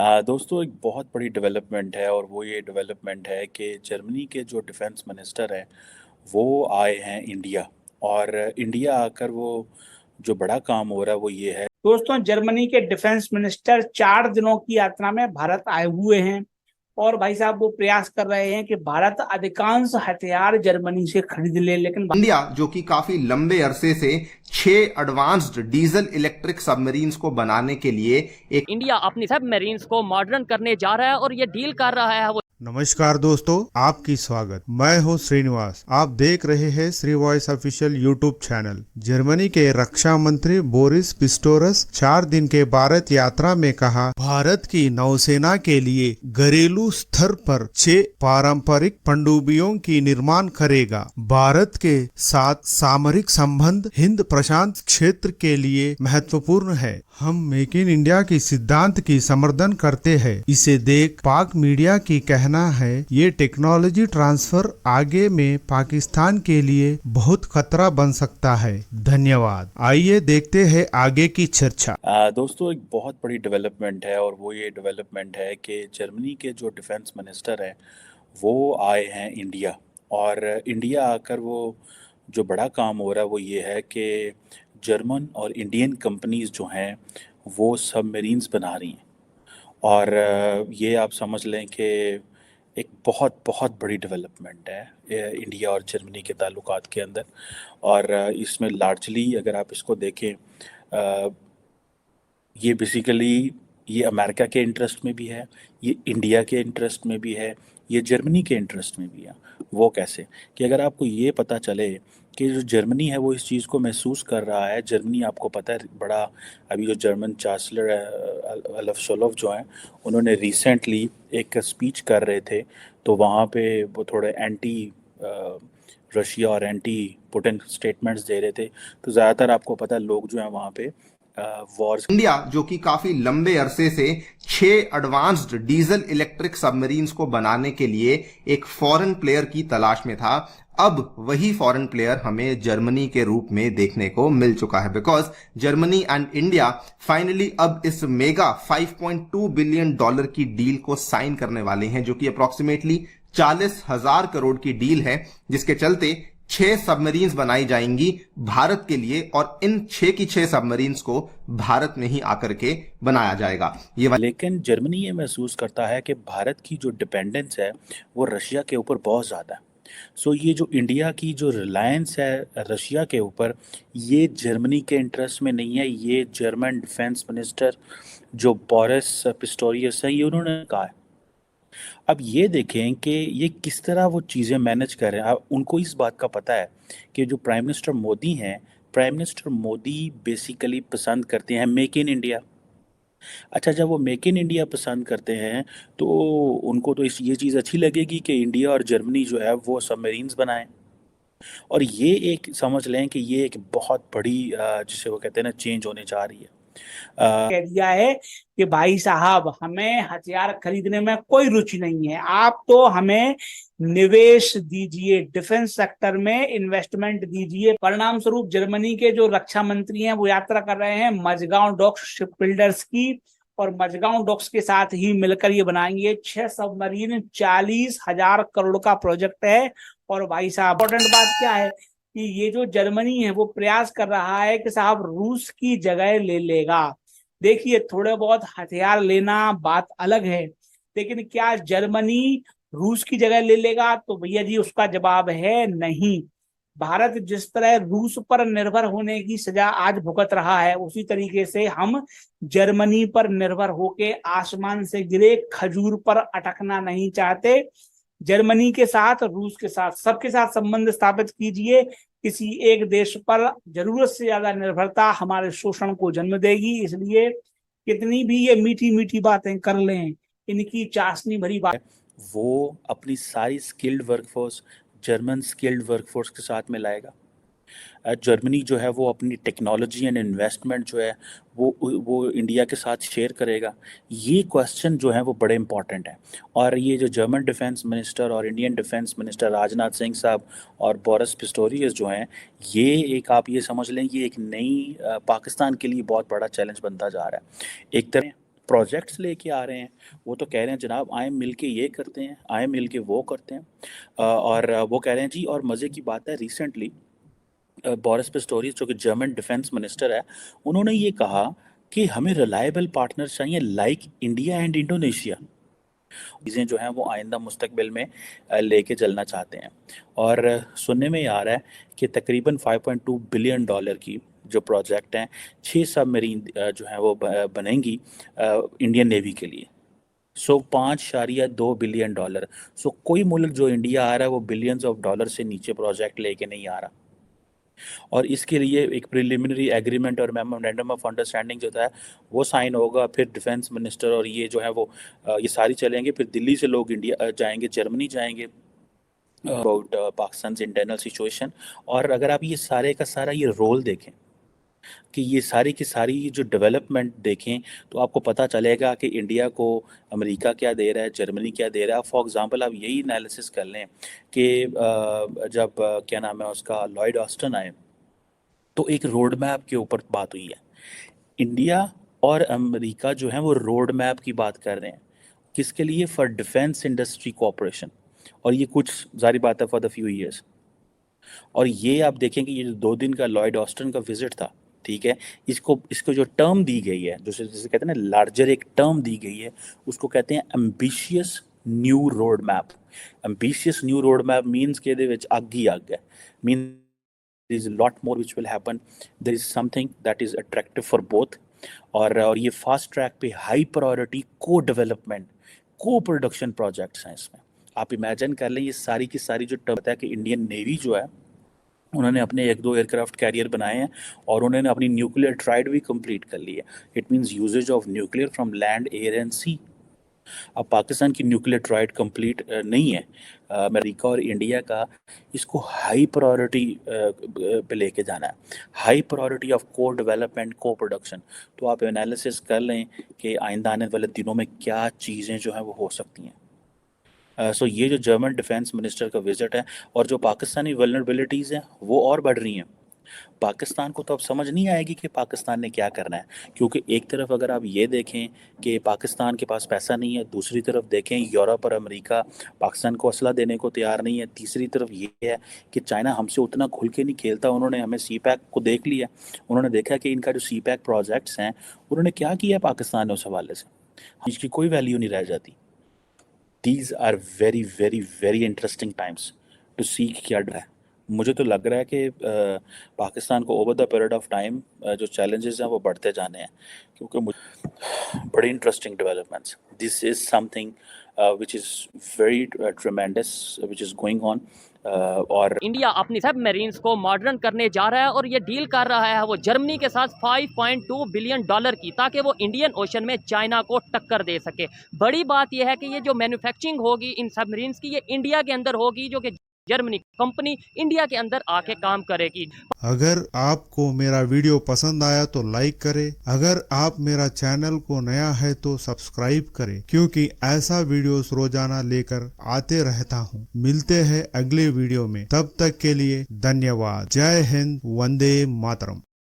दोस्तों एक बहुत बड़ी डेवलपमेंट है और वो ये डेवलपमेंट है कि जर्मनी के जो डिफेंस मिनिस्टर हैं वो आए हैं इंडिया। और इंडिया आकर वो जो बड़ा काम हो रहा है वो ये है। दोस्तों, जर्मनी के डिफेंस मिनिस्टर 4 दिनों की यात्रा में भारत आए हुए हैं। और भाई साहब वो प्रयास कर रहे हैं कि भारत अधिकांश हथियार जर्मनी से खरीद ले, लेकिन इंडिया जो कि काफी लंबे अरसे से 6 एडवांस्ड डीजल इलेक्ट्रिक सबमरीन्स को बनाने के लिए एक इंडिया अपनी सबमरीन्स को मॉडर्न करने जा रहा है और ये डील कर रहा है वो। नमस्कार दोस्तों, आपकी स्वागत। मैं हूं श्रीनिवास। आप देख रहे हैं Shri voice official YouTube channel. Germany के रक्षा मंत्री बोरिस पिस्टोरस 4 दिन के भारत यात्रा में कहा, भारत की नौसेना के लिए घरेलू स्तर पर 6 पारंपरिक पनडुब्बियों की निर्माण करेगा। भारत के साथ सामरिक संबंध हिंद प्रशांत क्षेत्र के लिए महत्वपूर्ण है। हम मेक इन इंडिया की सिद्धांत की समर्थन करते हैं। इसे देख पाक मीडिया की कहना है ये टेक्नोलॉजी ट्रांसफर आगे में पाकिस्तान के लिए बहुत खतरा बन सकता है। धन्यवाद। आइए देखते हैं आगे की चर्चा। दोस्तों एक बहुत बड़ी डेवलपमेंट है और वो ये डेवलपमेंट है कि जर्मनी के जो डिफेंस मिनिस्टर हैं वो आए हैं इंडिया। और इंडिया आकर वो जो बड़ा काम हो रहा है वो ये है कि जर्मन और इंडियन कंपनीज जो हैं वो सबमरीन्स बना रही हैं। और ये आप समझ लें कि एक बहुत बहुत बड़ी डेवलपमेंट है इंडिया और जर्मनी के ताल्लुकात के अंदर। और इसमें लार्जली अगर आप इसको देखें, अ, ये बेसिकली ये अमेरिका के इंटरेस्ट में भी है, ये इंडिया के इंटरेस्ट में भी है, ये जर्मनी के इंटरेस्ट में भी है। वो कैसे कि अगर आपको ये पता चले कि जो जर्मनी है वो इस चीज़ को महसूस कर रहा है। जर्मनी आपको पता है बड़ा, अभी जो जर्मन चांसलर है अल्फ शोलोफ जो हैं, उन्होंने रिसेंटली एक स्पीच कर रहे थे, तो वहाँ पे वो थोड़े एंटी रशिया और एंटी पुतिन स्टेटमेंट्स दे रहे थे। तो ज़्यादातर आपको पता है लोग जो हैं वहाँ पे वॉर्स। इंडिया जो कि काफी लंबे अरसे से 6 एडवांस्ड डीजल इलेक्ट्रिक सबमरीन्स को बनाने के लिए एक फॉरेन प्लेयर की तलाश में था। अब वही फॉरेन प्लेयर हमें जर्मनी के रूप में देखने को मिल चुका है, because Germany and India finally अब इस मेगा $5.2 बिलियन की डील को साइन करने वाले हैं, जो कि अप्रोक्सीमेटली 40,000 करोड़ की डील है, जिसके चलते 6 सबमरीन्स बनाई जाएंगी भारत के लिए। और इन 6 की 6 सबमरीन्स को भारत में ही आकर के बनाया जाएगा। लेकिन जर्मनी ये महसूस करता है कि भारत की जो डिपेंडेंस है वो रशिया के ऊपर बहुत ज़्यादा है। सो ये जो इंडिया की जो रिलायंस है रशिया के ऊपर, ये जर्मनी के इंटरेस्ट में नहीं है। ये जर्मन डिफेंस मिनिस्टर जो बोरिस पिस्टोरियस है, ये उन्होंने कहा है। अब ये देखें कि ये किस तरह वो चीज़ें मैनेज कर रहे हैं। अब उनको इस बात का पता है कि जो प्राइम मिनिस्टर मोदी हैं, प्राइम मिनिस्टर मोदी बेसिकली पसंद करते हैं मेक इन इंडिया। अच्छा, जब वो मेक इन इंडिया पसंद करते हैं तो उनको तो इस ये चीज़ अच्छी लगेगी कि इंडिया और जर्मनी जो है वो सबमरीन्स बनाएं। और ये एक समझ लें कि ये एक बहुत बड़ी जिसे वो कहते हैं ना चेंज होने जा रही है। कह दिया है कि भाई साहब हमें हथियार खरीदने में कोई रुचि नहीं है, आप तो हमें निवेश दीजिए, डिफेंस सेक्टर में इन्वेस्टमेंट दीजिए। परिणाम स्वरूप जर्मनी के जो रक्षा मंत्री हैं वो यात्रा कर रहे हैं मजगांव डॉक्स शिप बिल्डर्स की, और मजगांव डॉक्स के साथ ही मिलकर ये बनाएंगे 6 सबमरीन। 40,000 करोड़ का प्रोजेक्ट है। और भाई साहब इंपॉर्टेंट बात क्या है कि ये जो जर्मनी है वो प्रयास कर रहा है कि साहब रूस की जगह ले लेगा। देखिए, थोड़े बहुत हथियार लेना बात अलग है, लेकिन क्या जर्मनी रूस की जगह ले लेगा? तो भैया जी उसका जवाब है नहीं। भारत जिस तरह रूस पर निर्भर होने की सजा आज भुगत रहा है, उसी तरीके से हम जर्मनी पर निर्भर होके आसमान से गिरे खजूर पर अटकना नहीं चाहते। जर्मनी के साथ, रूस के साथ, सबके साथ संबंध स्थापित कीजिए। किसी एक देश पर जरूरत से ज्यादा निर्भरता हमारे शोषण को जन्म देगी। इसलिए कितनी भी ये मीठी मीठी बातें कर लें, इनकी चाशनी भरी बात वो अपनी सारी skilled workforce German skilled workforce के साथ में लाएगा। जर्मनी जो है वो अपनी टेक्नोलॉजी एंड इन्वेस्टमेंट जो है वो इंडिया के साथ शेयर करेगा। ये क्वेश्चन जो है वो बड़े इंपॉर्टेंट है। और ये जो जर्मन डिफेंस मिनिस्टर और Indian defence minister Rajnath Singh साहब और बोरिस पिस्टोरियस जो हैं, ये एक आप ये समझ लें ये एक नई पाकिस्तान के लिए बहुत बड़ा चैलेंज बनता जा रहा है। एक तरह प्रोजेक्ट्स लेके आ रहे हैं। वो तो कह रहे हैं जनाब आए मिल के ये करते हैं, आए मिल के वो करते हैं। और वो कह रहे हैं जी, और मज़े की बात है रिसेंटली बोरिस पिस्टोरियस जो कि जर्मन डिफेंस मिनिस्टर है, उन्होंने ये कहा कि हमें रिलायबल पार्टनर चाहिए लाइक इंडिया एंड इंडोनेशिया। चीज़ें जो हैं वो आइंदा मुस्तकबिल में लेके चलना चाहते हैं। और सुनने में आ रहा है कि तकरीबन $5.2 बिलियन की जो प्रोजेक्ट हैं, 6 सबमरीन जो हैं वो बनेंगी इंडियन नेवी के लिए। सो $5.2 बिलियन। सो कोई मुल्क जो इंडिया आ रहा है वो बिलियंस ऑफ डॉलर से नीचे प्रोजेक्ट लेके नहीं आ रहा। और इसके लिए एक प्रिलिमिनरी एग्रीमेंट और मेमोरेंडम ऑफ अंडरस्टैंडिंग जो है वो साइन होगा। फिर डिफेंस मिनिस्टर और ये जो है वो ये सारी चलेंगे। फिर दिल्ली से लोग इंडिया जाएंगे, जर्मनी जाएंगे अबाउट पाकिस्तान इंटरनल सिचुएशन। और अगर आप ये सारे का सारा ये रोल देखें कि ये सारी की सारी जो डेवलपमेंट देखें तो आपको पता चलेगा कि इंडिया को अमेरिका क्या दे रहा है, जर्मनी क्या दे रहा है। फॉर एग्जांपल आप यही एनालिसिस कर लें कि जब क्या नाम है उसका लॉयड ऑस्टिन आए तो एक रोड मैप के ऊपर बात हुई है। इंडिया और अमेरिका जो है वो रोड मैप की बात कर रहे हैं, किसके लिए? For defence industry cooperation. और ये कुछ जारी बात है फॉर द फ्यू ईयर्स। और ये आप देखें कि ये जो 2 दिन का लॉयड ऑस्टिन का विजिट था, ठीक है, इसको जो टर्म दी गई है, जैसे कहते हैं ना लार्जर एक टर्म दी गई है, उसको कहते हैं ambitious new road map. Ambitious new road map means कि ਇਹਦੇ ਵਿੱਚ ਅੱਗ ਹੀ ਅੱਗ है। Mean there is a lot more which will happen. There is something that is attractive for both. और ये फास्ट ट्रैक पे हाई प्रायोरिटी को डेवलपमेंट को प्रोडक्शन प्रोजेक्ट्स हैं। इसमें आप इमेजिन कर लें ये सारी की सारी जो टर्म है कि इंडियन नेवी जो है उन्होंने अपने 1-2 एयरक्राफ्ट कैरियर बनाए हैं और उन्होंने अपनी न्यूक्लियर ट्राइड भी कंप्लीट कर ली है। It means uses of nuclear from land, air and sea. अब पाकिस्तान की न्यूक्लियर ट्राइड कंप्लीट नहीं है। अमेरिका और इंडिया का इसको हाई प्रायोरिटी पे लेके जाना है, हाई प्रायोरिटी ऑफ को डेवलपमेंट, को प्रोडक्शन। तो आप एनालिसिस कर लें कि आइंदा आने वाले दिनों में क्या चीज़ें जो हैं वो हो सकती हैं। सो ये जो जर्मन डिफेंस मिनिस्टर का विजिट है और जो पाकिस्तानी वल्नरेबिलिटीज़ हैं वो और बढ़ रही हैं। पाकिस्तान को तो अब समझ नहीं आएगी कि पाकिस्तान ने क्या करना है, क्योंकि एक तरफ अगर आप ये देखें कि पाकिस्तान के पास पैसा नहीं है, दूसरी तरफ देखें यूरोप और अमेरिका पाकिस्तान को असला देने को तैयार नहीं है, तीसरी तरफ ये है कि चाइना हमसे उतना खुल के नहीं खेलता। उन्होंने हमें सी पैक को देख लिया, उन्होंने देखा कि इनका जो सी पैक प्रोजेक्ट्स हैं उन्होंने क्या किया पाकिस्तान ने उस हवाले से, इसकी कोई वैल्यू नहीं रह जाती। These are very very very interesting times to see क्या डर है। मुझे तो लग रहा है कि पाकिस्तान को over the period of time जो चैलेंजेस हैं वो बढ़ते जाने हैं, क्योंकि बड़ी interesting developments. This is something which is very ट्रेमेंडस which is going on. और इंडिया अपनी सबमरीन्स को मॉडर्न करने जा रहा है और ये डील कर रहा है वो जर्मनी के साथ $5.2 बिलियन की, ताकि वो इंडियन ओशन में चाइना को टक्कर दे सके। बड़ी बात यह है कि ये जो मैन्युफैक्चरिंग होगी इन सबमरीन्स की, ये इंडिया के अंदर होगी, जो कि जर्मनी कंपनी इंडिया के अंदर आके काम करेगी। अगर आपको मेरा वीडियो पसंद आया तो लाइक करें, अगर आप मेरा चैनल को नया है तो सब्सक्राइब करें, क्योंकि ऐसा वीडियोस रोजाना लेकर आते रहता हूं। मिलते हैं अगले वीडियो में, तब तक के लिए धन्यवाद। जय हिंद, वंदे मातरम।